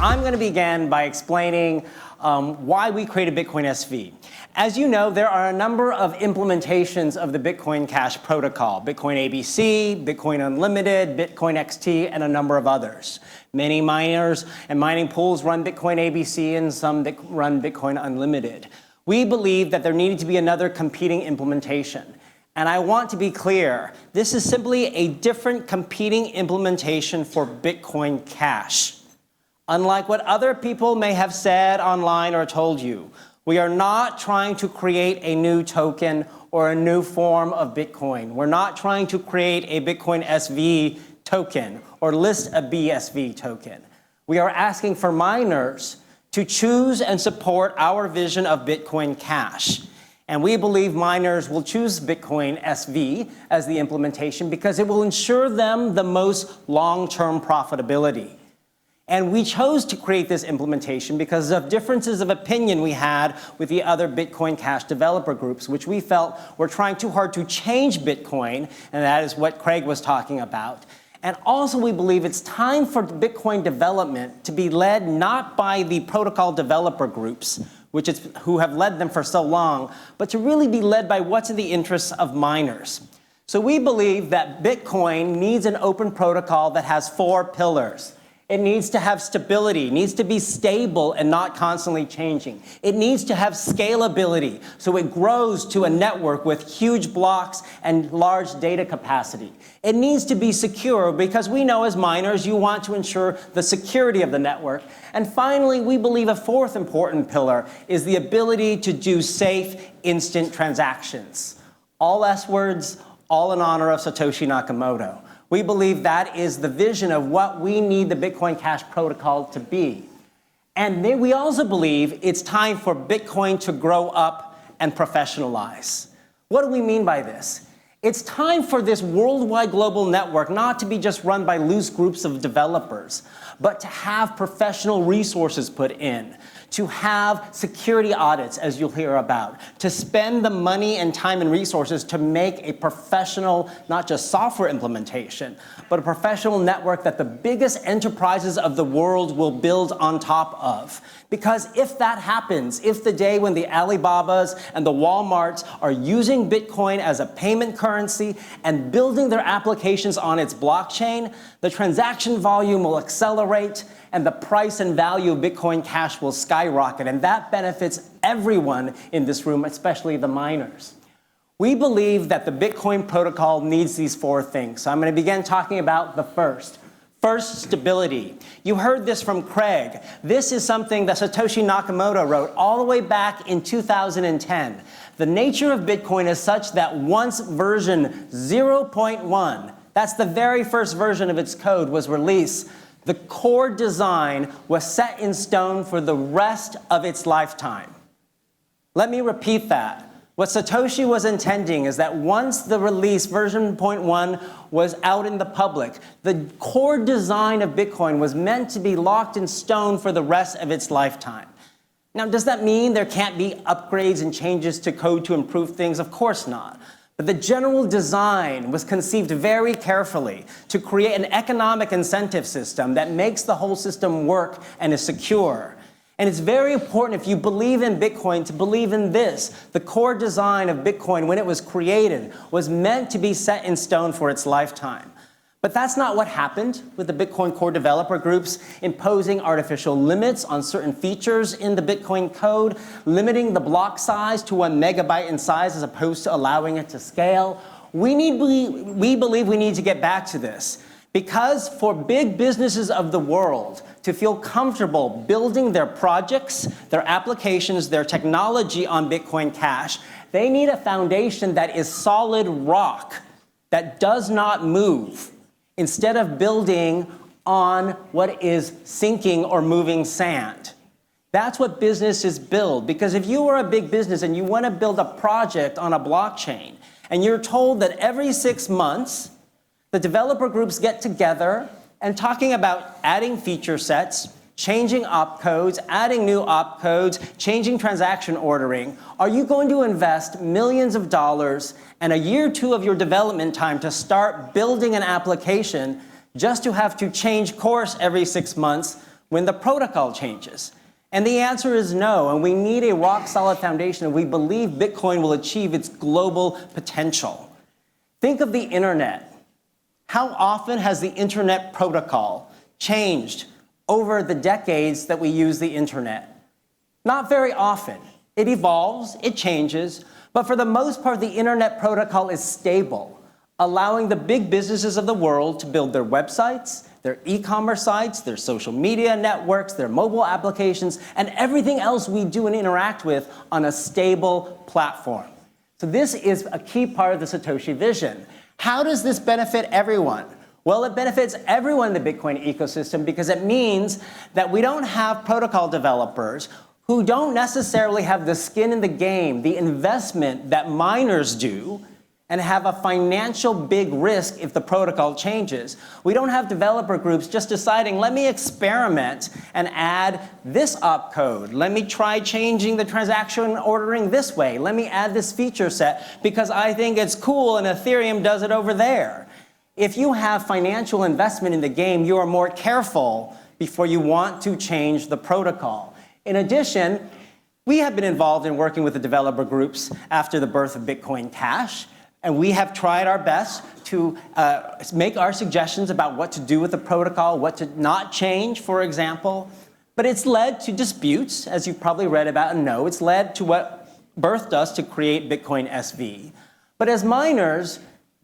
I'm going to begin by explaining why we created Bitcoin SV. As you know, there are a number of implementations of the Bitcoin Cash protocol, Bitcoin ABC, Bitcoin Unlimited, Bitcoin XT, and a number of others. Many miners and mining pools run Bitcoin ABC and some run Bitcoin Unlimited. We believe that there needed to be another competing implementation. And I want to be clear, this is simply a different competing implementation for Bitcoin Cash. Unlike what other people may have said online or told you, we are not trying to create a new token or a new form of Bitcoin. We're not trying to create a Bitcoin SV token or list a BSV token. We are asking for miners to choose and support our vision of Bitcoin Cash. And we believe miners will choose Bitcoin SV as the implementation because it will ensure them the most long-term profitability. And we chose to create this implementation because of differences of opinion we had with the other Bitcoin Cash developer groups, which we felt were trying too hard to change Bitcoin, and that is what Craig was talking about. And also we believe it's time for Bitcoin development to be led not by the protocol developer groups, who have led them for so long, but to really be led by what's in the interests of miners. So we believe that Bitcoin needs an open protocol that has 4 pillars. It needs to have stability, needs to be stable and not constantly changing. It needs to have scalability, so it grows to a network with huge blocks and large data capacity. It needs to be secure because we know as miners you want to ensure the security of the network. And finally, we believe a 4th important pillar is the ability to do safe, instant transactions. All S words, all in honor of Satoshi Nakamoto. We believe that is the vision of what we need the Bitcoin Cash protocol to be. And then we also believe it's time for Bitcoin to grow up and professionalize. What do we mean by this? It's time for this worldwide global network not to be just run by loose groups of developers, but to have professional resources put in, to have security audits, as you'll hear about, to spend the money and time and resources to make a professional, not just software implementation, but a professional network that the biggest enterprises of the world will build on top of. Because if that happens, if the day when the Alibabas and the Walmarts are using Bitcoin as a payment currency and building their applications on its blockchain, the transaction volume will accelerate and the price and value of Bitcoin Cash will skyrocket. And that benefits everyone in this room, especially the miners. We believe that the Bitcoin protocol needs these 4 things. So I'm going to begin talking about the first. First, stability. You heard this from Craig. This is something that Satoshi Nakamoto wrote all the way back in 2010. The nature of Bitcoin is such that once version 0.1, that's the very first version of its code, was released, the core design was set in stone for the rest of its lifetime. Let me repeat that. What Satoshi was intending is that once the release, version 0.1, was out in the public, the core design of Bitcoin was meant to be locked in stone for the rest of its lifetime. Now, does that mean there can't be upgrades and changes to code to improve things? Of course not. But the general design was conceived very carefully to create an economic incentive system that makes the whole system work and is secure. And it's very important if you believe in Bitcoin to believe in this. The core design of Bitcoin when it was created was meant to be set in stone for its lifetime. But that's not what happened with the Bitcoin core developer groups imposing artificial limits on certain features in the Bitcoin code, limiting the block size to 1 megabyte in size as opposed to allowing it to scale. We believe we need to get back to this. Because for big businesses of the world to feel comfortable building their projects, their applications, their technology on Bitcoin Cash, they need a foundation that is solid rock, that does not move, instead of building on what is sinking or moving sand. That's what businesses build. Because if you are a big business and you want to build a project on a blockchain, and you're told that every 6 months, the developer groups get together and talking about adding feature sets, changing opcodes, adding new opcodes, changing transaction ordering, are you going to invest millions of dollars and a year or 2 of your development time to start building an application just to have to change course every 6 months when the protocol changes? And the answer is no, and we need a rock-solid foundation, and we believe Bitcoin will achieve its global potential. Think of the internet. How often has the internet protocol changed over the decades that we use the internet? Not very often. It evolves, it changes, but for the most part, the internet protocol is stable, allowing the big businesses of the world to build their websites, their e-commerce sites, their social media networks, their mobile applications, and everything else we do and interact with on a stable platform. So this is a key part of the Satoshi vision. How does this benefit everyone? Well, it benefits everyone in the Bitcoin ecosystem because it means that we don't have protocol developers who don't necessarily have the skin in the game, the investment that miners do, and have a financial big risk if the protocol changes. We don't have developer groups just deciding, let me experiment and add this opcode. Let me try changing the transaction ordering this way. Let me add this feature set because I think it's cool and Ethereum does it over there. If you have financial investment in the game, you are more careful before you want to change the protocol. In addition, we have been involved in working with the developer groups after the birth of Bitcoin Cash, and we have tried our best to make our suggestions about what to do with the protocol, what to not change, for example. But it's led to disputes, as you've probably read about and know. It's led to what birthed us to create Bitcoin SV. But as miners,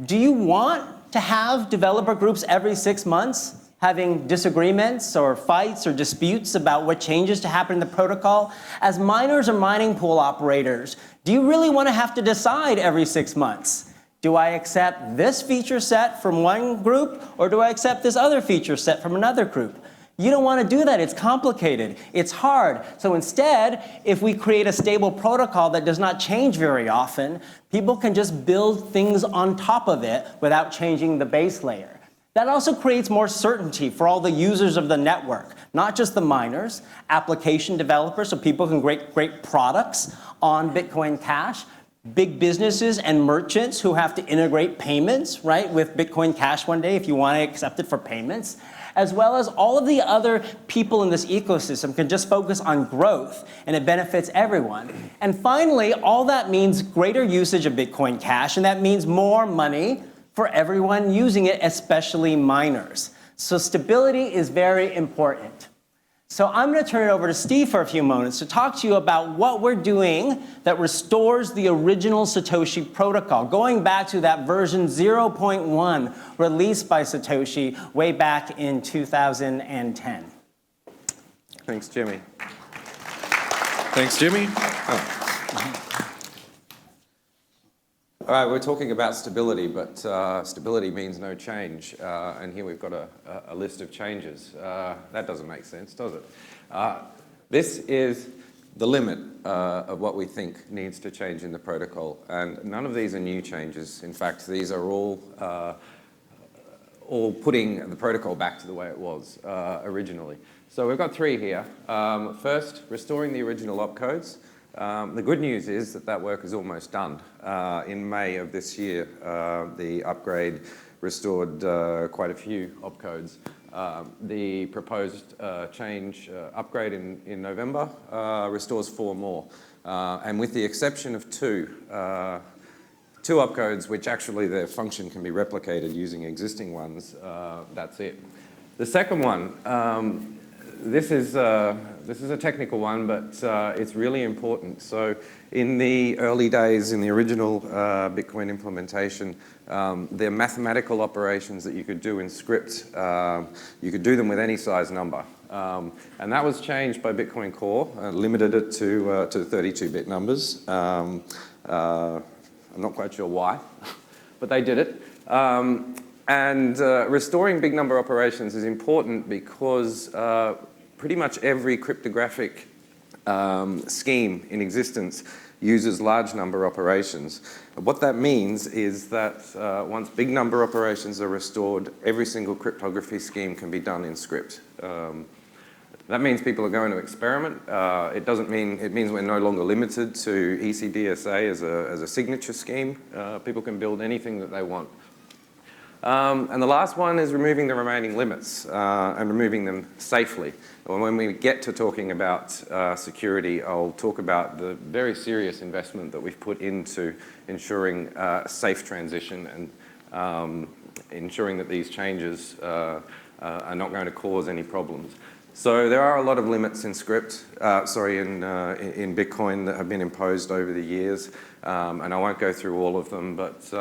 do you want to have developer groups every 6 months having disagreements or fights or disputes about what changes to happen in the protocol? As miners or mining pool operators, do you really want to have to decide every 6 months? Do I accept this feature set from one group, or do I accept this other feature set from another group? You don't want to do that. It's complicated. It's hard. So instead, if we create a stable protocol that does not change very often, people can just build things on top of it without changing the base layer. That also creates more certainty for all the users of the network, not just the miners, application developers, so people can create great products on Bitcoin Cash, big businesses and merchants who have to integrate payments, right, with Bitcoin Cash one day if you want to accept it for payments, as well as all of the other people in this ecosystem can just focus on growth, and it benefits everyone. And finally, all that means greater usage of Bitcoin Cash, and that means more money for everyone using it, especially miners. So stability is very important. So I'm going to turn it over to Steve for a few moments to talk to you about what we're doing that restores the original Satoshi protocol, going back to that version 0.1 released by Satoshi way back in 2010. Thanks, Jimmy. Thanks, Jimmy. All right, we're talking about stability, but stability means no change. And here we've got a list of changes. That doesn't make sense, does it? This is the limit of what we think needs to change in the protocol. And none of these are new changes. In fact, these are all putting the protocol back to the way it was originally. So we've got 3 here. First, restoring the original opcodes. The good news is that work is almost done. In May of this year, the upgrade restored quite a few opcodes. The proposed change upgrade in November restores 4 more. And with the exception of 2 opcodes, which actually their function can be replicated using existing ones, that's it. The second one, this is a technical one, but it's really important. So in the early days, in the original Bitcoin implementation, there are mathematical operations that you could do in script. You could do them with any size number. And that was changed by Bitcoin Core, limited it to 32-bit numbers. I'm not quite sure why, but they did it. And restoring big number operations is important because pretty much every cryptographic scheme in existence uses large number operations. What that means is that once big number operations are restored, every single cryptography scheme can be done in script. That means people are going to experiment. It means we're no longer limited to ECDSA as a signature scheme. People can build anything that they want. And the last one is removing the remaining limits and removing them safely. And when we get to talking about security, I'll talk about the very serious investment that we've put into ensuring safe transition and ensuring that these changes are not going to cause any problems. So there are a lot of limits in in Bitcoin that have been imposed over the years, and I won't go through all of them, but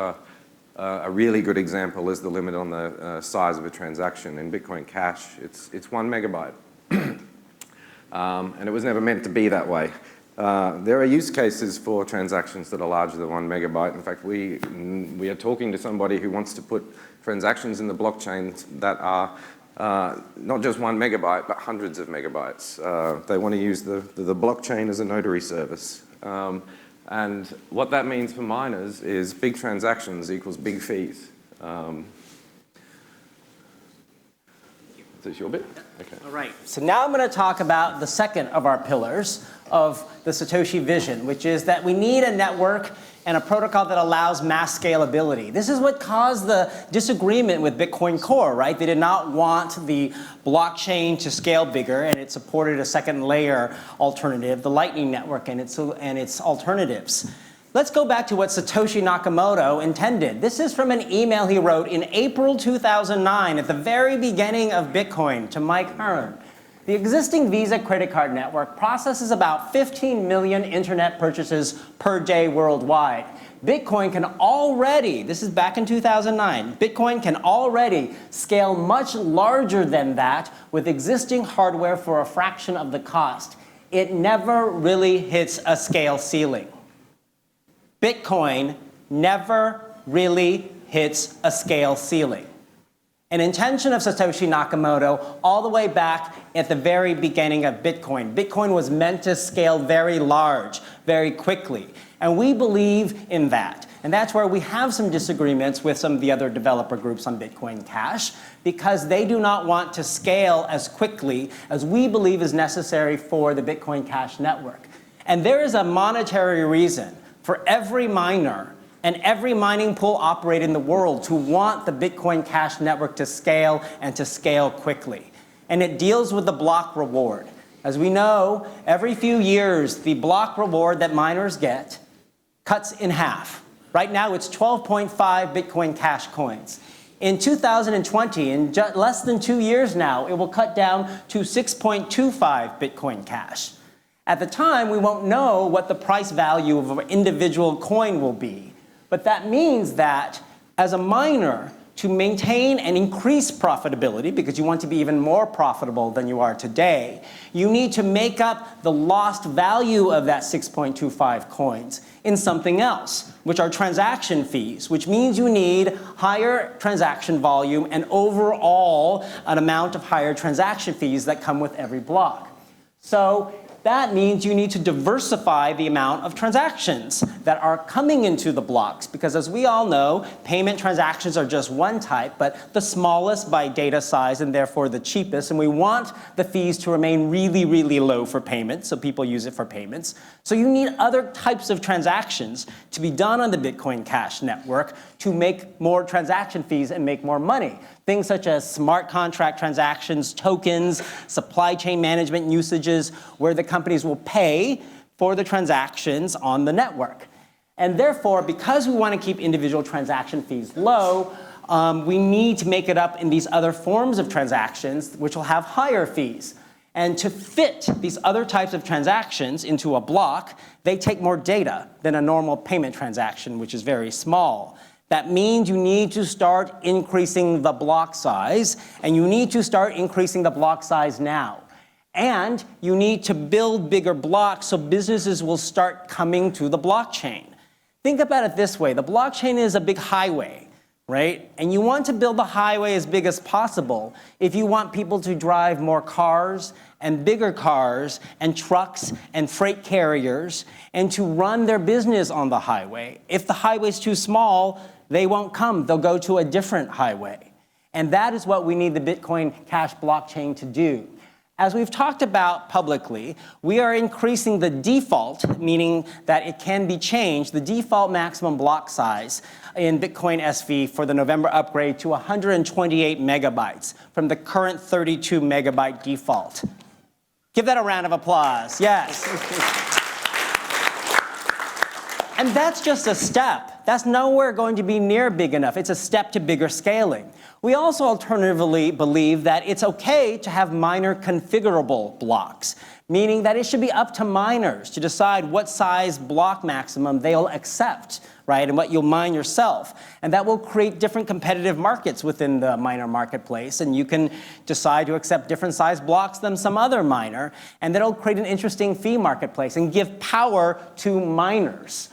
a really good example is the limit on the size of a transaction. In Bitcoin Cash, it's 1 megabyte, and it was never meant to be that way. There are use cases for transactions that are larger than 1 megabyte. In fact, we are talking to somebody who wants to put transactions in the blockchain that are not just 1 megabyte, but hundreds of megabytes. They want to use the blockchain as a notary service. And what that means for miners is big transactions equals big fees. Is this your bit? Okay. All right. So now I'm going to talk about the second of our pillars of the Satoshi vision, which is that we need a network and a protocol that allows mass scalability. This is what caused the disagreement with Bitcoin Core, right? They did not want the blockchain to scale bigger, and it supported a second layer alternative, the Lightning Network and its alternatives. Let's go back to what Satoshi Nakamoto intended. This is from an email he wrote in April 2009 at the very beginning of Bitcoin to Mike Hearn. The existing Visa credit card network processes about 15 million internet purchases per day worldwide. Bitcoin can already, this is back in 2009, Bitcoin can already scale much larger than that with existing hardware for a fraction of the cost. It never really hits a scale ceiling. Bitcoin never really hits a scale ceiling. An intention of Satoshi Nakamoto all the way back at the very beginning of Bitcoin. Bitcoin was meant to scale very large, very quickly. And we believe in that. And that's where we have some disagreements with some of the other developer groups on Bitcoin Cash, because they do not want to scale as quickly as we believe is necessary for the Bitcoin Cash network. And there is a monetary reason for every miner and every mining pool operator in the world to want the Bitcoin Cash network to scale and to scale quickly. And it deals with the block reward. As we know, every few years, the block reward that miners get cuts in half. Right now, it's 12.5 Bitcoin Cash coins. In 2020, in less than 2 years now, it will cut down to 6.25 Bitcoin Cash. At the time, we won't know what the price value of an individual coin will be. But that means that as a miner, to maintain and increase profitability, because you want to be even more profitable than you are today, you need to make up the lost value of that 6.25 coins in something else, which are transaction fees, which means you need higher transaction volume and overall an amount of higher transaction fees that come with every block. So that means you need to diversify the amount of transactions that are coming into the blocks, because as we all know, payment transactions are just one type, but the smallest by data size and therefore the cheapest, and we want the fees to remain really, really low for payments, so people use it for payments. So you need other types of transactions to be done on the Bitcoin Cash network to make more transaction fees and make more money. Things such as smart contract transactions, tokens, supply chain management usages, where the companies will pay for the transactions on the network. And therefore, because we want to keep individual transaction fees low, we need to make it up in these other forms of transactions, which will have higher fees. And to fit these other types of transactions into a block, they take more data than a normal payment transaction, which is very small. That means you need to start increasing the block size, and you need to start increasing the block size now. And you need to build bigger blocks so businesses will start coming to the blockchain. Think about it this way. The blockchain is a big highway, right? And you want to build the highway as big as possible if you want people to drive more cars and bigger cars and trucks and freight carriers and to run their business on the highway. If the highway's too small, they won't come. They'll go to a different highway. And that is what we need the Bitcoin Cash blockchain to do. As we've talked about publicly, we are increasing the default, meaning that it can be changed, the default maximum block size in Bitcoin SV for the November upgrade to 128 megabytes from the current 32 megabyte default. Give that a round of applause. Yes. And that's just a step. That's nowhere going to be near big enough. It's a step to bigger scaling. We also alternatively believe that it's okay to have miner configurable blocks, meaning that it should be up to miners to decide what size block maximum they'll accept, right, and what you'll mine yourself. And that will create different competitive markets within the miner marketplace, and you can decide to accept different size blocks than some other miner, and that'll create an interesting fee marketplace and give power to miners.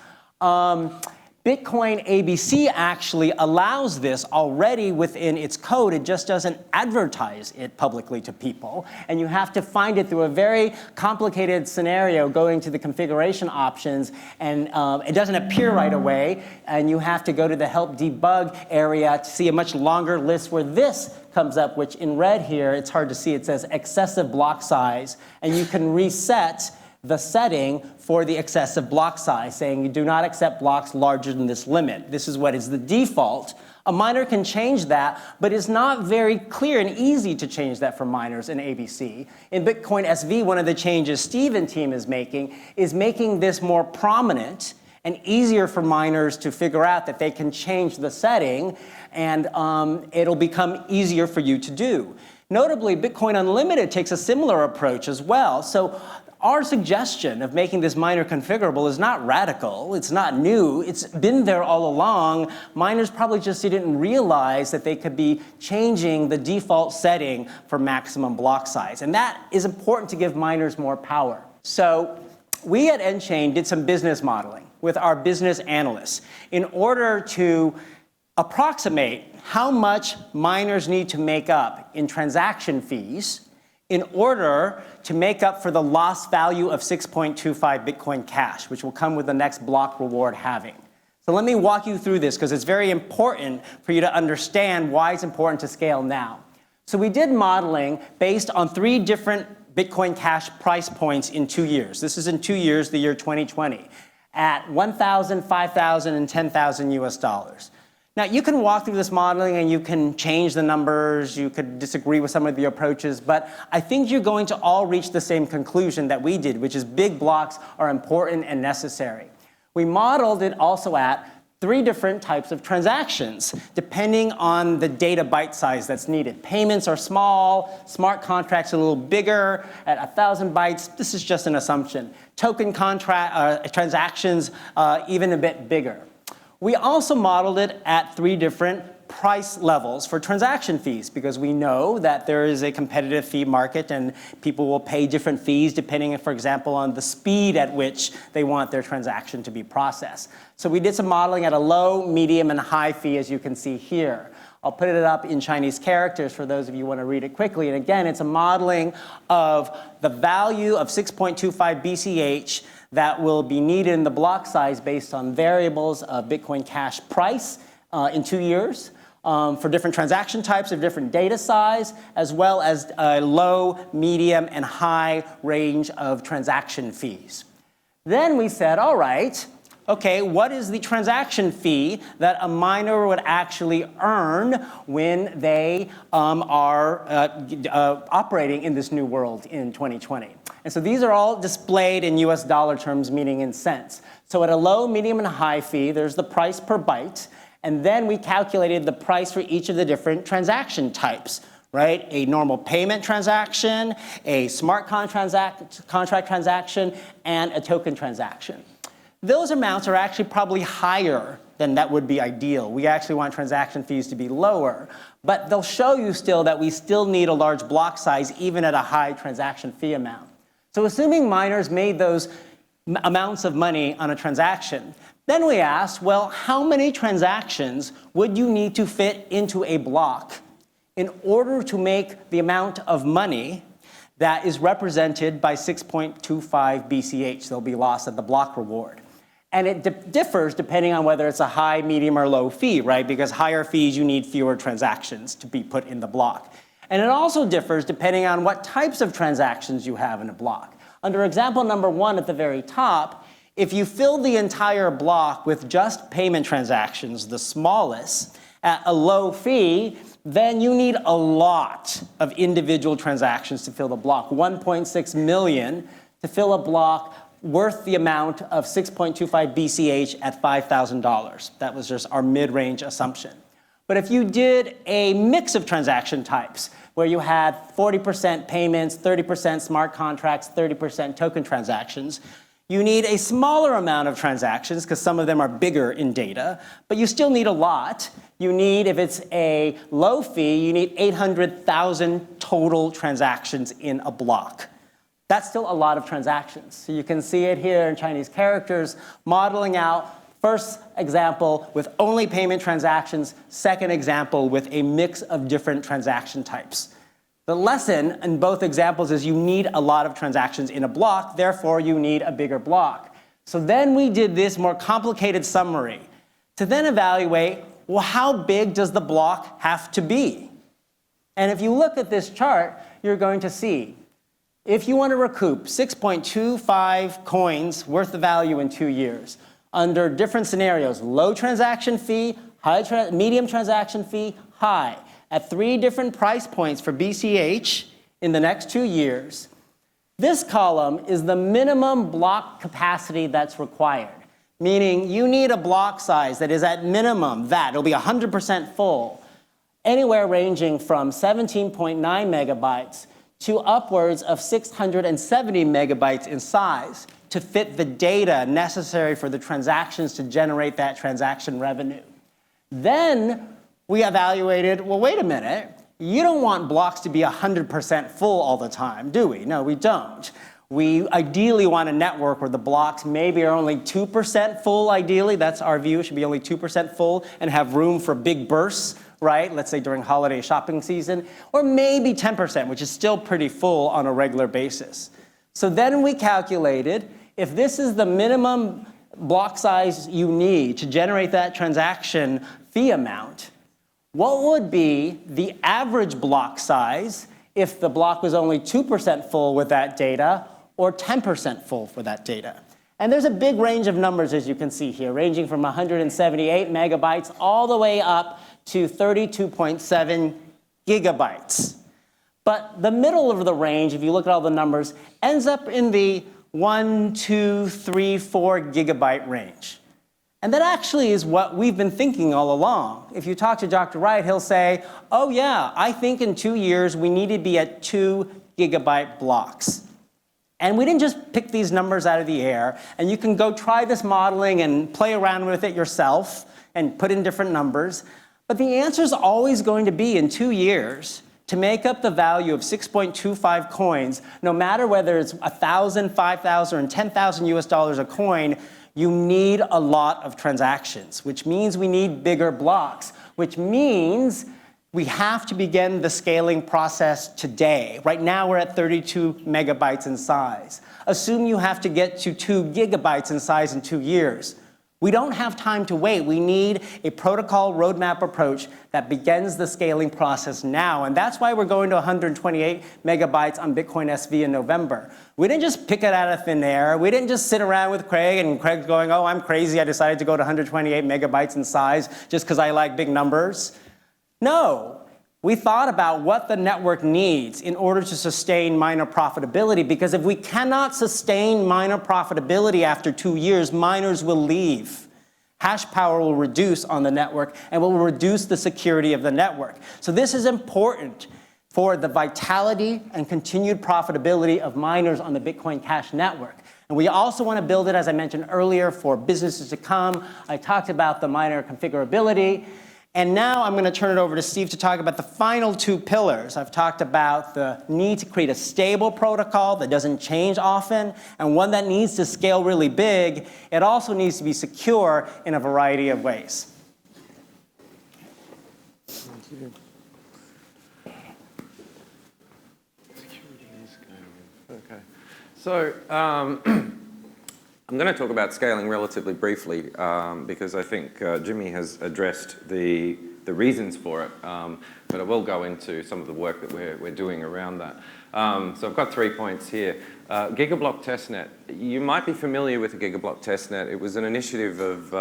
Bitcoin ABC actually allows this already within its code. It just doesn't advertise it publicly to people. And you have to find it through a very complicated scenario going to the configuration options. And it doesn't appear right away. And you have to go to the help debug area to see a much longer list where this comes up, which in red here, it's hard to see. It says excessive block size. And you can reset the setting for the excessive block size, saying you do not accept blocks larger than this limit. This is what is the default. A miner can change that, but it's not very clear and easy to change that for miners in ABC. In Bitcoin SV, one of the changes Steve and team is making this more prominent and easier for miners to figure out that they can change the setting, and it'll become easier for you to do. Notably, Bitcoin Unlimited takes a similar approach as well. So our suggestion of making this miner configurable is not radical, it's not new, it's been there all along. Miners probably just didn't realize that they could be changing the default setting for maximum block size. And that is important to give miners more power. So we at nChain did some business modeling with our business analysts in order to approximate how much miners need to make up in transaction fees in order to make up for the lost value of 6.25 Bitcoin Cash, which will come with the next block reward halving. So let me walk you through this because it's very important for you to understand why it's important to scale now. So we did modeling based on 3 different Bitcoin Cash price points in 2 years. This is in 2 years, the year 2020, at 1,000, 5,000, and 10,000 US dollars. Now, you can walk through this modeling and you can change the numbers, you could disagree with some of the approaches, but I think you're going to all reach the same conclusion that we did, which is big blocks are important and necessary. We modeled it also at 3 different types of transactions, depending on the data byte size that's needed. Payments are small, smart contracts are a little bigger, at 1,000 bytes, this is just an assumption. Token transactions, even a bit bigger. We also modeled it at 3 different price levels for transaction fees because we know that there is a competitive fee market and people will pay different fees depending, for example, on the speed at which they want their transaction to be processed. So we did some modeling at a low, medium, and high fee, as you can see here. I'll put it up in Chinese characters for those of you who want to read it quickly. And again, it's a modeling of the value of 6.25 BCH that will be needed in the block size based on variables of Bitcoin Cash price in 2 years for different transaction types of different data size, as well as a low, medium, and high range of transaction fees. Then we said, all right, okay, what is the transaction fee that a miner would actually earn when they are operating in this new world in 2020? And so these are all displayed in US dollar terms, meaning in cents. So at a low, medium, and high fee, there's the price per byte. And then we calculated the price for each of the different transaction types, right? A normal payment transaction, a smart contract transaction, and a token transaction. Those amounts are actually probably higher than that would be ideal. We actually want transaction fees to be lower, but they'll show you still that we still need a large block size even at a high transaction fee amount. So assuming miners made those amounts of money on a transaction, then we asked, well, how many transactions would you need to fit into a block in order to make the amount of money that is represented by 6.25 BCH that'll be lost at the block reward? And it differs depending on whether it's a high, medium, or low fee, right? Because higher fees, you need fewer transactions to be put in the block. And it also differs depending on what types of transactions you have in a block. Under example number 1 at the very top, if you fill the entire block with just payment transactions, the smallest, at a low fee, then you need a lot of individual transactions to fill the block. 1.6 million to fill a block worth the amount of 6.25 BCH at $5,000. That was just our mid-range assumption. But if you did a mix of transaction types, where you had 40% payments, 30% smart contracts, 30% token transactions, you need a smaller amount of transactions because some of them are bigger in data, but you still need a lot. You need, if it's a low fee, you need 800,000 total transactions in a block. That's still a lot of transactions. So you can see it here in Chinese characters, modeling out first example with only payment transactions, second example with a mix of different transaction types. The lesson in both examples is you need a lot of transactions in a block, therefore you need a bigger block. So then we did this more complicated summary to then evaluate, well, how big does the block have to be? And if you look at this chart, you're going to see, if you want to recoup 6.25 coins worth of value in 2 years, under different scenarios, low transaction fee, medium transaction fee, high, at 3 different price points for BCH in the next 2 years, this column is the minimum block capacity that's required. Meaning you need a block size that is at minimum that, it'll be 100% full, anywhere ranging from 17.9 megabytes to upwards of 670 megabytes in size to fit the data necessary for the transactions to generate that transaction revenue. Then we evaluated, well, wait a minute, you don't want blocks to be 100% full all the time, do we? No, we don't. We ideally want a network where the blocks maybe are only 2% full, ideally. That's our view, it should be only 2% full and have room for big bursts, right? Let's say during holiday shopping season, or maybe 10%, which is still pretty full on a regular basis. So then we calculated, if this is the minimum block size you need to generate that transaction fee amount, what would be the average block size if the block was only 2% full with that data or 10% full for that data? And there's a big range of numbers, as you can see here, ranging from 178 megabytes all the way up to 32.7 gigabytes. But the middle of the range, if you look at all the numbers, ends up in the 1, 2, 3, 4 gigabyte range. And that actually is what we've been thinking all along. If you talk to Dr. Wright, he'll say, oh yeah, I think in 2 years we need to be at 2 gigabyte blocks. And we didn't just pick these numbers out of the air, and you can go try this modeling and play around with it yourself and put in different numbers. But the answer is always going to be in 2 years, to make up the value of 6.25 coins, no matter whether it's 1,000, 5,000, and 10,000 US dollars a coin, you need a lot of transactions, which means we need bigger blocks, which means we have to begin the scaling process today. Right now we're at 32 megabytes in size. Assume you have to get to 2 gigabytes in size in 2 years. We don't have time to wait. We need a protocol roadmap approach that begins the scaling process now. And that's why we're going to 128 megabytes on Bitcoin SV in November. We didn't just pick it out of thin air. We didn't just sit around with Craig and Craig's going, oh, I'm crazy. I decided to go to 128 megabytes in size just because I like big numbers. No. We thought about what the network needs in order to sustain miner profitability, because if we cannot sustain miner profitability after 2 years, miners will leave. Hash power will reduce on the network and will reduce the security of the network. So this is important for the vitality and continued profitability of miners on the Bitcoin Cash network. And we also want to build it, as I mentioned earlier, for businesses to come. I talked about the miner configurability. And now I'm going to turn it over to Steve to talk about the final 2 pillars. I've talked about the need to create a stable protocol that doesn't change often, and one that needs to scale really big. It also needs to be secure in a variety of ways. Thank you. Okay. So I'm going to talk about scaling relatively briefly because I think Jimmy has addressed the the reasons for it, but I will go into some of the work that we're doing around that. So I've got 3 points here. Gigablock testnet. You might be familiar with the Gigablock testnet. It was an initiative of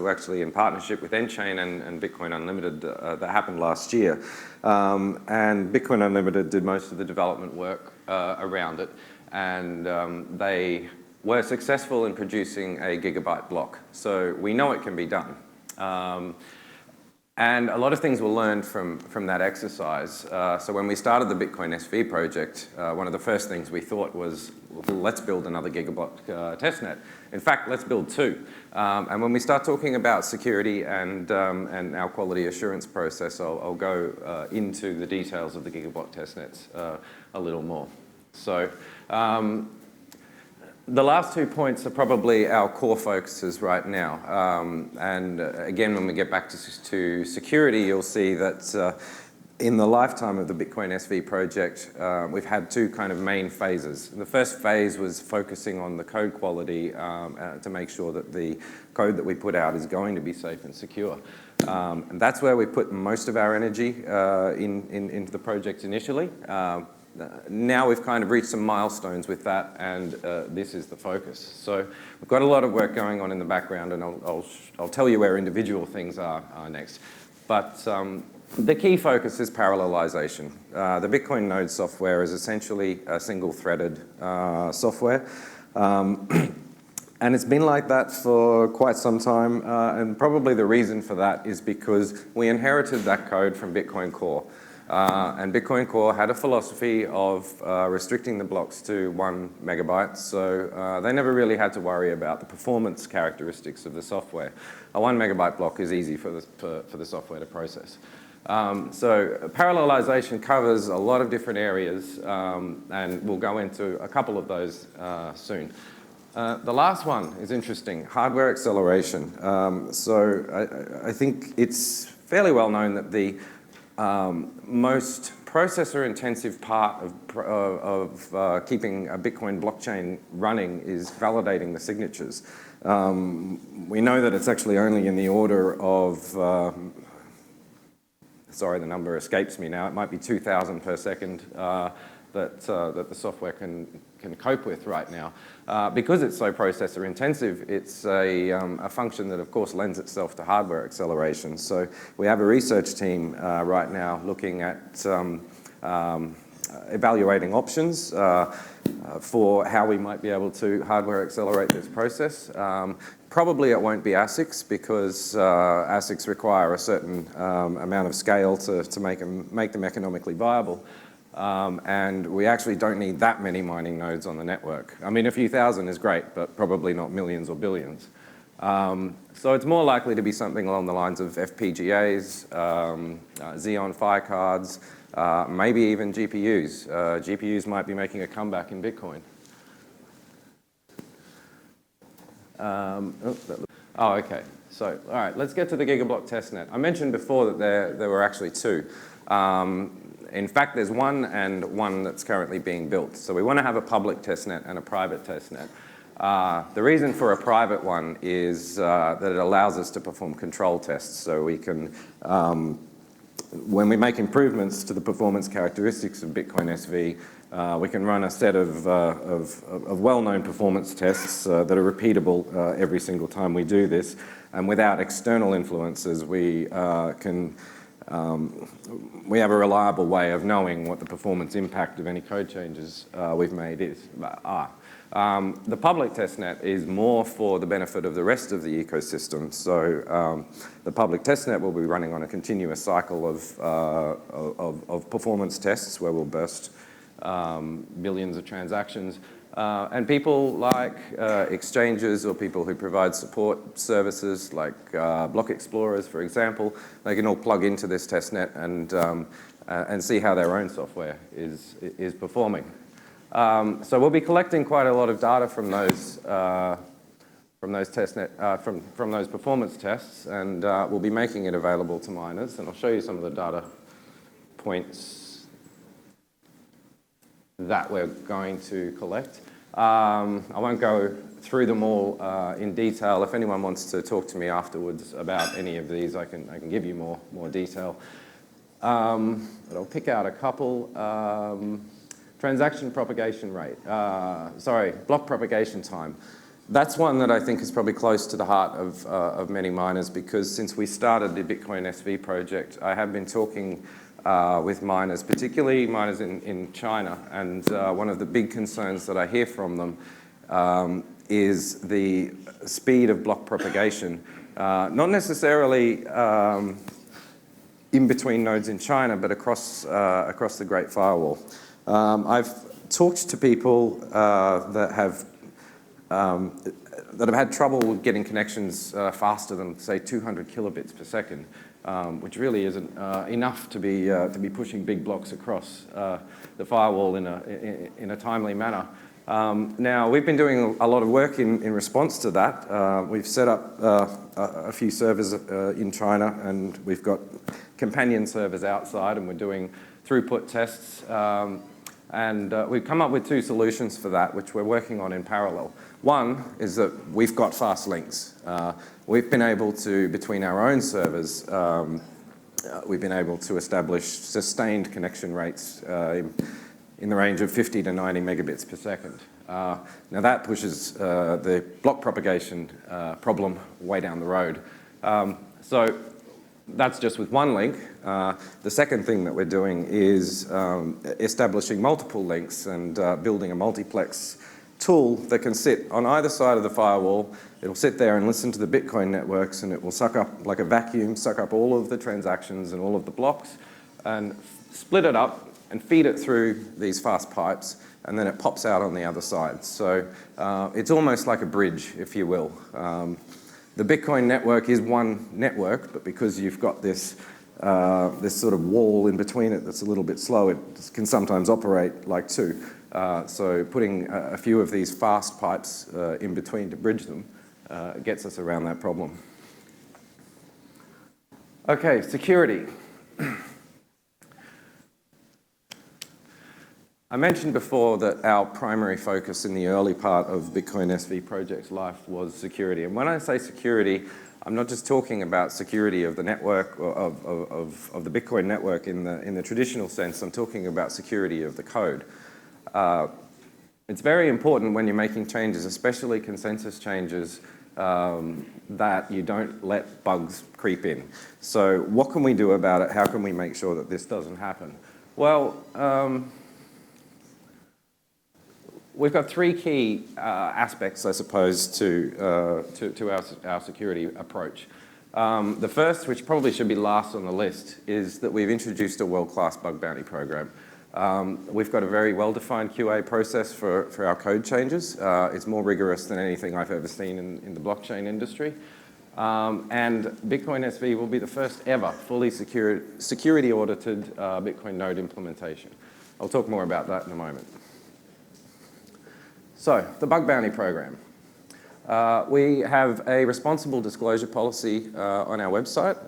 actually in partnership with nChain and Bitcoin Unlimited that happened last year. And Bitcoin Unlimited did most of the development work around it, and they were successful in producing a gigabyte block. So we know it can be done. And a lot of things were learned from that exercise. So when we started the Bitcoin SV project, one of the first things we thought was, well, let's build another gigablock testnet. In fact, let's build 2. And when we start talking about security and our quality assurance process, I'll go into the details of the gigablock testnets a little more. So the last 2 points are probably our core focuses right now. And again, when we get back to security, you'll see that in the lifetime of the Bitcoin SV project, we've had 2 kind of main phases. The first phase was focusing on the code quality to make sure that the code that we put out is going to be safe and secure. And that's where we put most of our energy into the project initially. Now we've kind of reached some milestones with that, and this is the focus. So we've got a lot of work going on in the background, and I'll tell you where individual things are next. But the key focus is parallelization. The Bitcoin node software is essentially a single-threaded software. And it's been like that for quite some time, and probably the reason for that is because we inherited that code from Bitcoin Core. And Bitcoin Core had a philosophy of restricting the blocks to 1 megabyte, so they never really had to worry about the performance characteristics of the software. A 1 megabyte block is easy for the software to process. So parallelization covers a lot of different areas, and we'll go into a couple of those soon. The last one is interesting, hardware acceleration. So I think it's fairly well known that the most processor-intensive part of keeping a Bitcoin blockchain running is validating the signatures. We know that it's actually only in the order of, sorry, the number escapes me now, it might be 2,000 per second that the software can cope with right now. Because it's so processor intensive, it's a function that of course lends itself to hardware acceleration. So we have a research team right now looking at evaluating options for how we might be able to hardware accelerate this process. Probably it won't be ASICs because ASICs require a certain amount of scale to make them economically viable. And we actually don't need that many mining nodes on the network. I mean, a few thousand is great, but probably not millions or billions. So it's more likely to be something along the lines of FPGAs, Xeon Phi cards, maybe even GPUs. GPUs might be making a comeback in Bitcoin. Oh, okay. So, all right, let's get to the Gigablock testnet. I mentioned before that there were actually 2. In fact, there's one and one that's currently being built. So we want to have a public testnet and a private testnet. The reason for a private one is that it allows us to perform control tests. So we can, when we make improvements to the performance characteristics of Bitcoin SV, we can run a set of well-known performance tests that are repeatable every single time we do this. And without external influences, we have a reliable way of knowing what the performance impact of any code changes we've made is. The public testnet is more for the benefit of the rest of the ecosystem. So the public testnet will be running on a continuous cycle of performance tests where we'll burst billions of transactions. And people like exchanges or people who provide support services like block explorers, for example, they can all plug into this testnet and see how their own software is performing. So we'll be collecting quite a lot of data from those testnet from those performance tests, and we'll be making it available to miners. And I'll show you some of the data points that we're going to collect. I won't go through them all in detail. If anyone wants to talk to me afterwards about any of these, I can give you more detail. But I'll pick out a couple. Transaction propagation rate. Block propagation time. That's one that I think is probably close to the heart of many miners, because since we started the Bitcoin SV project, I have been talking with miners, particularly miners in China, and one of the big concerns that I hear from them is the speed of block propagation. Not necessarily in between nodes in China, but across the Great Firewall. I've talked to people that have had trouble getting connections faster than, say, 200 kilobits per second, which really isn't enough to be pushing big blocks across the firewall in a timely manner. Now, we've been doing a lot of work in response to that. We've set up a few servers in China, and we've got companion servers outside, and we're doing throughput tests. We've come up with two solutions for that, which we're working on in parallel. One is that we've got fast links. We've been able to, between our own servers, we've been able to establish sustained connection rates in the range of 50 to 90 megabits per second. Now that pushes the block propagation problem way down the road. So that's just with one link. The second thing that we're doing is establishing multiple links and building a multiplex tool that can sit on either side of the firewall. It'll sit there and listen to the Bitcoin networks, and it will suck up, like a vacuum, suck up all of the transactions and all of the blocks and split it up and feed it through these fast pipes, and then it pops out on the other side. So it's almost like a bridge, if you will. The Bitcoin network is one network, but because you've got this sort of wall in between it that's a little bit slow, it can sometimes operate like two. So putting a few of these fast pipes in between to bridge them gets us around that problem. Okay, security. I mentioned before that our primary focus in the early part of Bitcoin SV project's life was security. And when I say security, I'm not just talking about security of the network, or of the Bitcoin network in the traditional sense. I'm talking about security of the code. It's very important when you're making changes, especially consensus changes, that you don't let bugs creep in. So what can we do about it? How can we make sure that this doesn't happen? Well, we've got three key aspects, I suppose, to our security approach. The first, which probably should be last on the list, is that we've introduced a world-class bug bounty program. We've got a very well-defined QA process for our code changes. It's more rigorous than anything I've ever seen in the blockchain industry. And Bitcoin SV will be the first ever fully security audited Bitcoin node implementation. I'll talk more about that in a moment. So, the bug bounty program. We have a responsible disclosure policy on our website.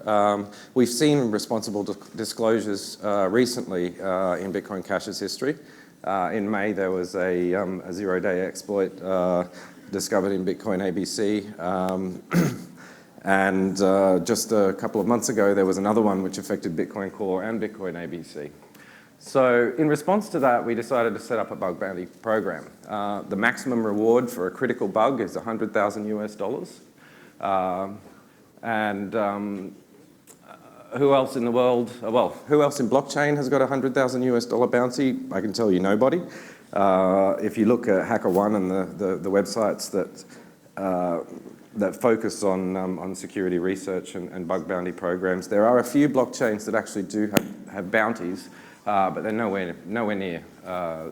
We've seen responsible disclosures recently in Bitcoin Cash's history. In May, there was a zero-day exploit discovered in Bitcoin ABC. And just a couple of months ago, there was another one which affected Bitcoin Core and Bitcoin ABC. So in response to that, we decided to set up a bug bounty program. The maximum reward for a critical bug is $100,000 US. Who else in the world, who else in blockchain has got a $100,000 US bounty? I can tell you nobody. If you look at HackerOne and the websites that focus on security research and bug bounty programs, there are a few blockchains that actually do have bounties, but they're nowhere near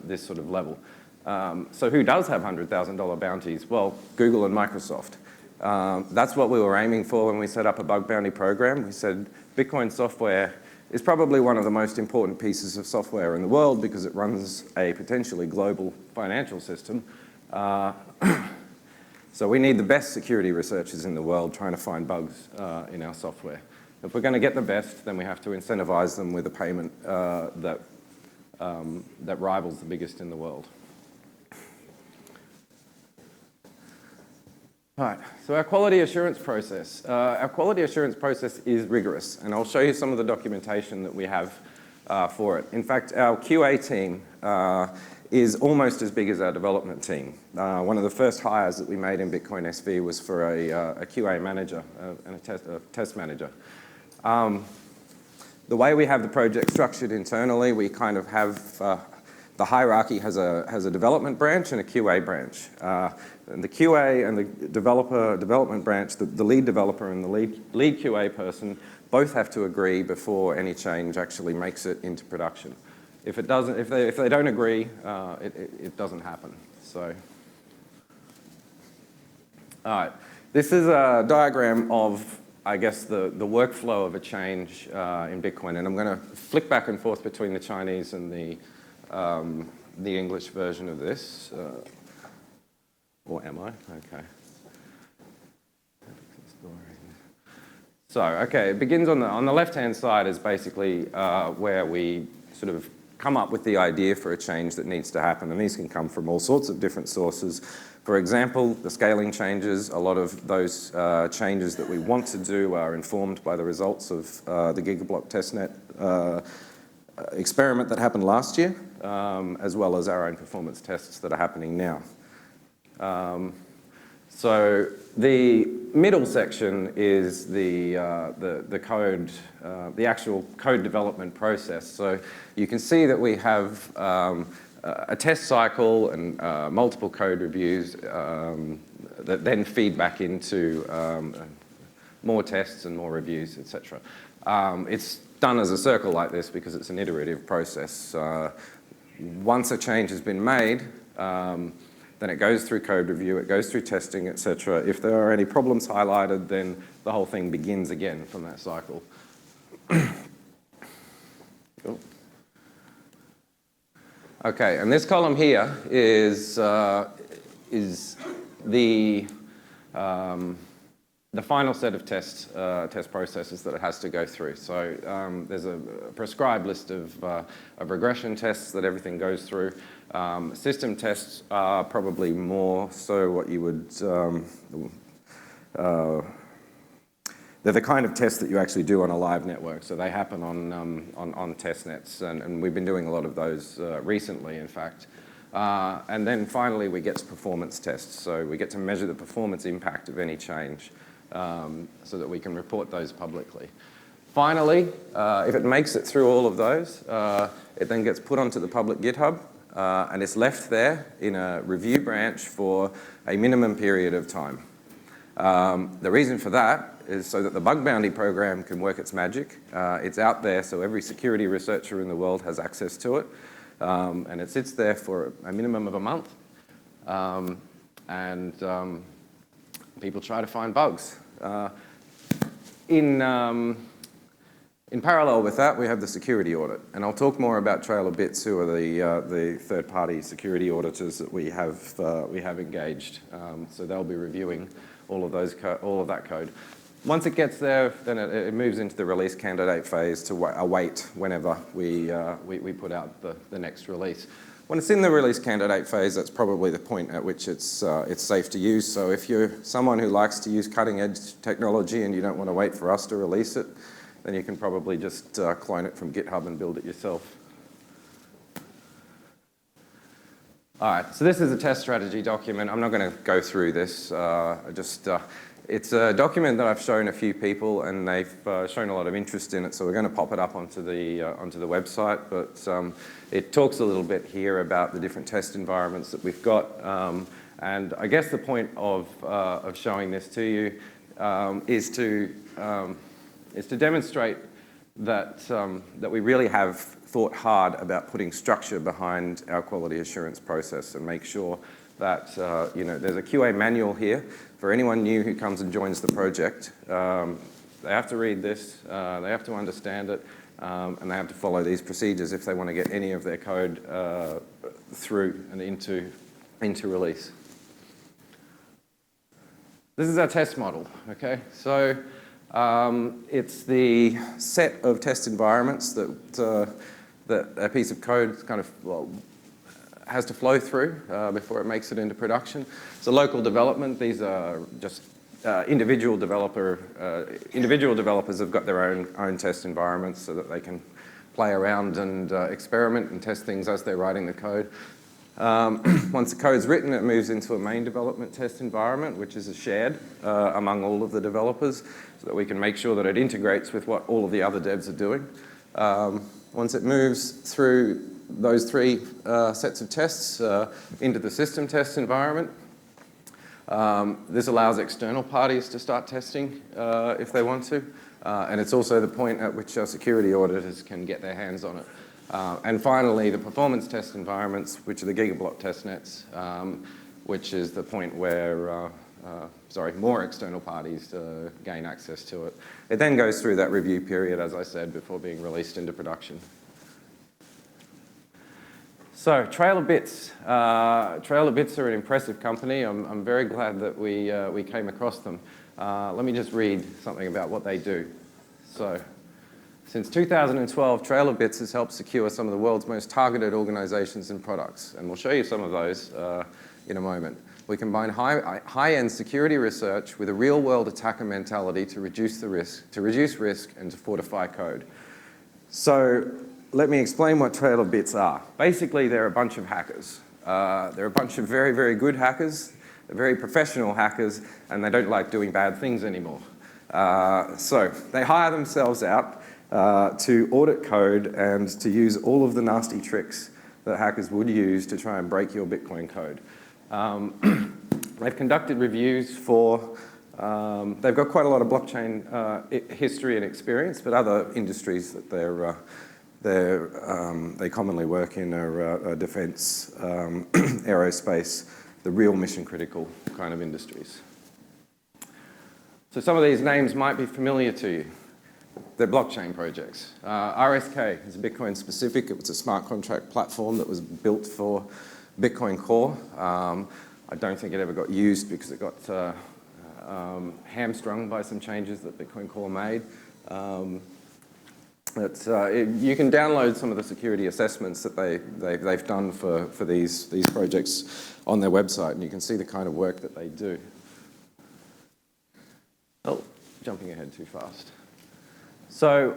this sort of level. So who does have $100,000 bounties? Well, Google and Microsoft. That's what we were aiming for when we set up a bug bounty program. We said Bitcoin software is probably one of the most important pieces of software in the world because it runs a potentially global financial system. So we need the best security researchers in the world trying to find bugs in our software. If we're going to get the best, then we have to incentivize them with a payment that rivals the biggest in the world. All right, so our quality assurance process. Our quality assurance process is rigorous, and I'll show you some of the documentation that we have for it. In fact, our QA team is almost as big as our development team. One of the first hires that we made in Bitcoin SV was for a QA manager and a test manager. The way we have the project structured internally, we kind of have the hierarchy has a development branch and a QA branch. And the QA and the development branch, the lead developer and the lead QA person both have to agree before any change actually makes it into production. If it doesn't, if they don't agree, it doesn't happen. So, all right, this is a diagram of, I guess, the workflow of a change in Bitcoin, and I'm going to flick back and forth between the Chinese and the English version of this. Or am I? Okay. So, okay, it begins on the left-hand side is basically where we sort of come up with the idea for a change that needs to happen, and these can come from all sorts of different sources. For example, the scaling changes, a lot of those changes that we want to do are informed by the results of the Gigablock testnet experiment that happened last year, as well as our own performance tests that are happening now. So the middle section is the code, the actual code development process. So you can see that we have a test cycle and multiple code reviews that then feed back into more tests and more reviews, etc. It's done as a circle like this because it's an iterative process. Once a change has been made, then it goes through code review, it goes through testing, etc. If there are any problems highlighted, then the whole thing begins again from that cycle. Cool. Okay, and this column here is the final set of test processes that it has to go through. So there's a prescribed list of regression tests that everything goes through. System tests are probably more so what you would, they're the kind of tests that you actually do on a live network. So they happen on test nets, and we've been doing a lot of those recently, in fact. And then finally we get to performance tests. So we get to measure the performance impact of any change so that we can report those publicly. Finally, if it makes it through all of those, it then gets put onto the public GitHub. And it's left there in a review branch for a minimum period of time. The reason for that is so that the bug bounty program can work its magic. It's out there so every security researcher in the world has access to it. And it sits there for a minimum of a month. And people try to find bugs. In parallel with that, we have the security audit. And I'll talk more about Trail of Bits, who are the third-party security auditors that we have engaged. So they'll be reviewing all of that code. Once it gets there, then it moves into the release candidate phase to await whenever we put out the next release. When it's in the release candidate phase, that's probably the point at which it's safe to use. So if you're someone who likes to use cutting-edge technology and you don't want to wait for us to release it, then you can probably just clone it from GitHub and build it yourself. All right, so this is a test strategy document. I'm not going to go through this. It's a document that I've shown a few people, and they've shown a lot of interest in it. So we're going to pop it up onto the website. But it talks a little bit here about the different test environments that we've got. And I guess the point of showing this to you is to demonstrate that we really have thought hard about putting structure behind our quality assurance process and make sure that there's a QA manual here for anyone new who comes and joins the project. They have to read this, they have to understand it, and they have to follow these procedures if they want to get any of their code through and into release. This is our test model, okay? So it's the set of test environments that a piece of code kind of has to flow through before it makes it into production. So local development, these are just individual developers have got their own test environments so that they can play around and experiment and test things as they're writing the code. Once the code's written, it moves into a main development test environment, which is shared among all of the developers, so that we can make sure that it integrates with what all of the other devs are doing. Once it moves through those three sets of tests into the system test environment, this allows external parties to start testing if they want to. And it's also the point at which our security auditors can get their hands on it. And finally, the performance test environments, which are the Gigablock testnets, which is the point where more external parties gain access to it. It then goes through that review period, as I said, before being released into production. So, Trailer Bits. Trailer Bits are an impressive company. I'm very glad that we came across them. Let me just read something about what they do. So, since 2012, Trailer Bits has helped secure some of the world's most targeted organizations and products, and we'll show you some of those in a moment. We combine high-end security research with a real-world attacker mentality to reduce risk, and to fortify code. So, let me explain what Trailer Bits are. Basically, they're a bunch of hackers. They're a bunch of very, very good hackers. They're very professional hackers, and they don't like doing bad things anymore. So they hire themselves out to audit code and to use all of the nasty tricks that hackers would use to try and break your Bitcoin code. They've conducted reviews for, they've got quite a lot of blockchain history and experience, but other industries that they commonly work in are defense, aerospace, the real mission critical kind of industries. So some of these names might be familiar to you. They're blockchain projects. RSK is Bitcoin specific. It was a smart contract platform that was built for Bitcoin Core. I don't think it ever got used because it got hamstrung by some changes that Bitcoin Core made. You can download some of the security assessments that they've done for these projects on their website, and you can see the kind of work that they do. Oh, jumping ahead too fast. So,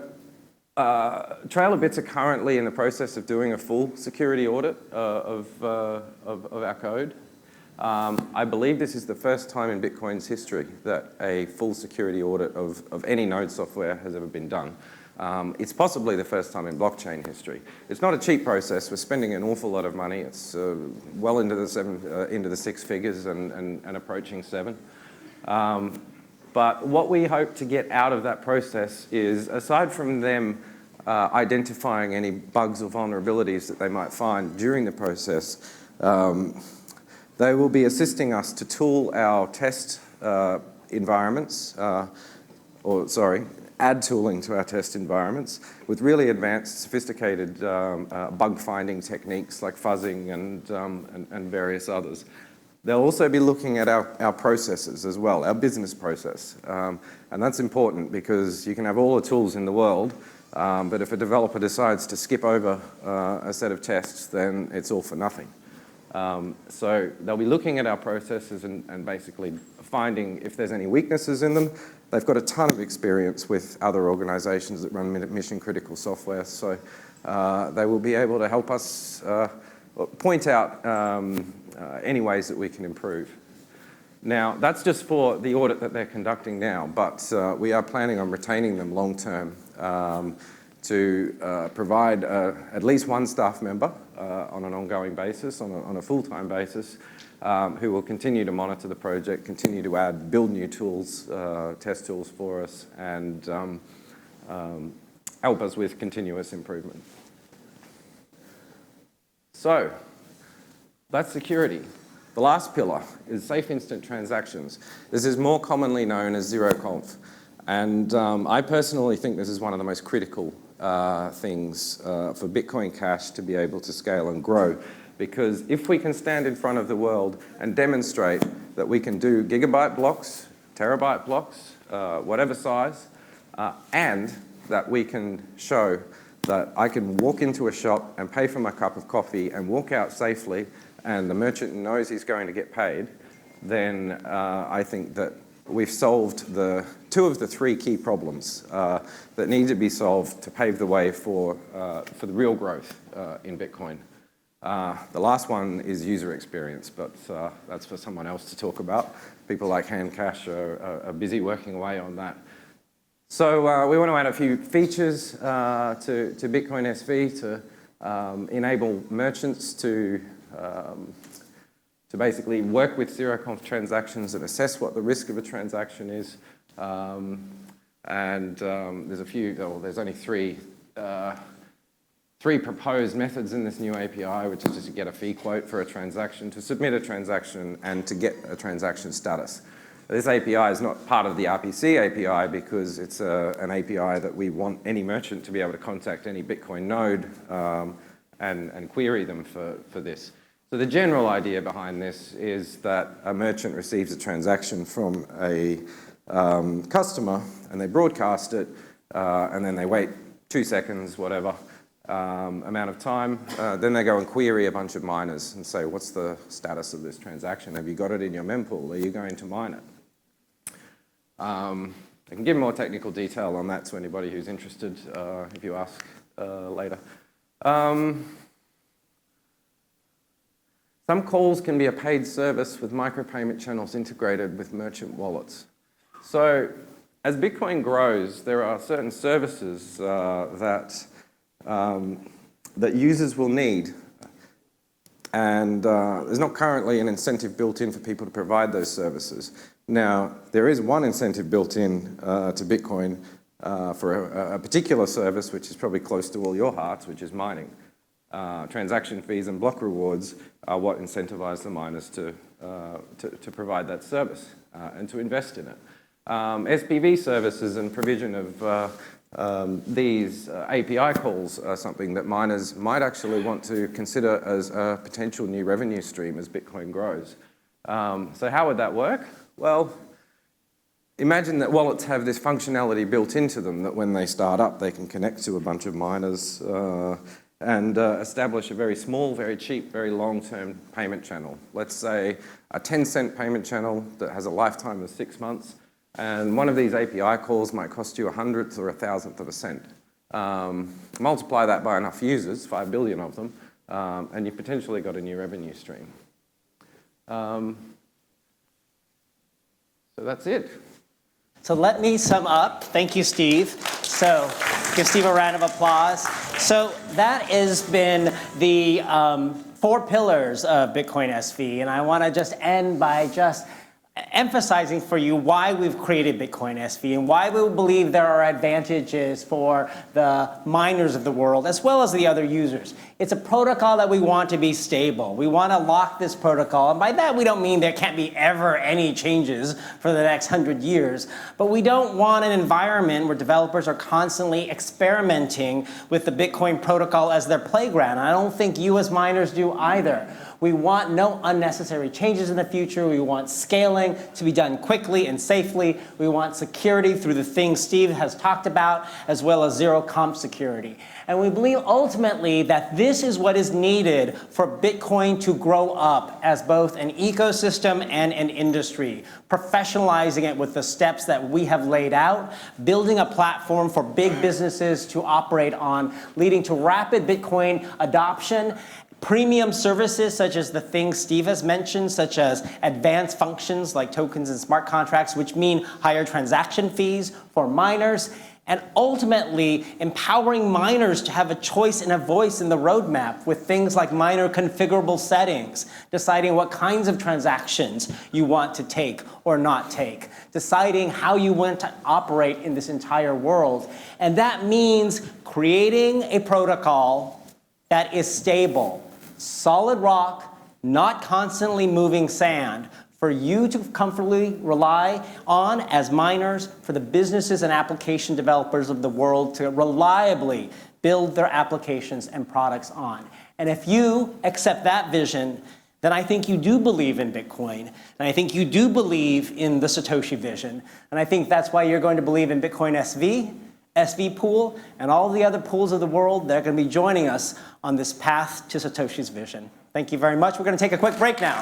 Trailer Bits are currently in the process of doing a full security audit of our code. I believe this is the first time in Bitcoin's history that a full security audit of any node software has ever been done. It's possibly the first time in blockchain history. It's not a cheap process. We're spending an awful lot of money. It's well into the six figures and approaching seven. But what we hope to get out of that process is, aside from them identifying any bugs or vulnerabilities that they might find during the process, they will be assisting us to tool our test environments, add tooling to our test environments with really advanced, sophisticated bug finding techniques like fuzzing and various others. They'll also be looking at our processes as well, our business process. And that's important because you can have all the tools in the world, but if a developer decides to skip over a set of tests, then it's all for nothing. So they'll be looking at our processes and basically finding if there's any weaknesses in them. They've got a ton of experience with other organizations that run mission-critical software, so they will be able to help us point out any ways that we can improve. Now, that's just for the audit that they're conducting now, but we are planning on retaining them long-term to provide at least one staff member on an ongoing basis, on a full-time basis, who will continue to monitor the project, continue to build new tools, test tools for us, and help us with continuous improvement. So, that's security. The last pillar is safe instant transactions. This is more commonly known as zero-conf. And I personally think this is one of the most critical things for Bitcoin Cash to be able to scale and grow. Because if we can stand in front of the world and demonstrate that we can do gigabyte blocks, terabyte blocks, whatever size, and that we can show that I can walk into a shop and pay for my cup of coffee and walk out safely, and the merchant knows he's going to get paid, then I think that we've solved two of the three key problems that need to be solved to pave the way for the real growth in Bitcoin. The last one is user experience, but that's for someone else to talk about. People like Handcash are busy working away on that. So we want to add a few features to Bitcoin SV to enable merchants to basically work with zero-conf transactions and assess what the risk of a transaction is. There's only three proposed methods in this new API, which is just to get a fee quote for a transaction, to submit a transaction, and to get a transaction status. This API is not part of the RPC API because it's an API that we want any merchant to be able to contact any Bitcoin node and query them for this. So the general idea behind this is that a merchant receives a transaction from a customer and they broadcast it and then they wait 2 seconds, whatever amount of time. Then they go and query a bunch of miners and say, what's the status of this transaction? Have you got it in your mempool? Are you going to mine it? I can give more technical detail on that to anybody who's interested if you ask later. Some calls can be a paid service with micropayment channels integrated with merchant wallets. So as Bitcoin grows, there are certain services that users will need. And there's not currently an incentive built in for people to provide those services. Now, there is one incentive built in to Bitcoin for a particular service, which is probably close to all your hearts, which is mining. Transaction fees and block rewards are what incentivize the miners to provide that service and to invest in it. SPV services and provision of these API calls are something that miners might actually want to consider as a potential new revenue stream as Bitcoin grows. So how would that work? Well, imagine that wallets have this functionality built into them that when they start up, they can connect to a bunch of miners and establish a very small, very cheap, very long-term payment channel. Let's say a 10-cent payment channel that has a lifetime of 6 months. And one of these API calls might cost you 1/100th or 1,000th of a cent. Multiply that by enough users, 5 billion of them, and you've potentially got a new revenue stream. So that's it. So let me sum up. Thank you, Steve. So give Steve a round of applause. So that has been the 4 pillars of Bitcoin SV, and I want to just end by just emphasizing for you why we've created Bitcoin SV and why we believe there are advantages for the miners of the world as well as the other users. It's a protocol that we want to be stable. We want to lock this protocol, and by that we don't mean there can't be ever any changes for the next 100 years, but we don't want an environment where developers are constantly experimenting with the Bitcoin protocol as their playground. I don't think you as miners do either. We want no unnecessary changes in the future. We want scaling to be done quickly and safely. We want security through the things Steve has talked about, as well as zero-conf security. And we believe ultimately that this is what is needed for Bitcoin to grow up as both an ecosystem and an industry, professionalizing it with the steps that we have laid out, building a platform for big businesses to operate on, leading to rapid Bitcoin adoption, premium services such as the things Steve has mentioned, such as advanced functions like tokens and smart contracts, which mean higher transaction fees for miners, and ultimately empowering miners to have a choice and a voice in the roadmap with things like miner configurable settings, deciding what kinds of transactions you want to take or not take, deciding how you want to operate in this entire world. And that means creating a protocol that is stable, solid rock, not constantly moving sand, for you to comfortably rely on as miners, for the businesses and application developers of the world to reliably build their applications and products on. And if you accept that vision, then I think you do believe in Bitcoin, and I think you do believe in the Satoshi vision, and I think that's why you're going to believe in Bitcoin SV, SV pool, and all the other pools of the world that are going to be joining us on this path to Satoshi's vision. Thank you very much. We're going to take a quick break now.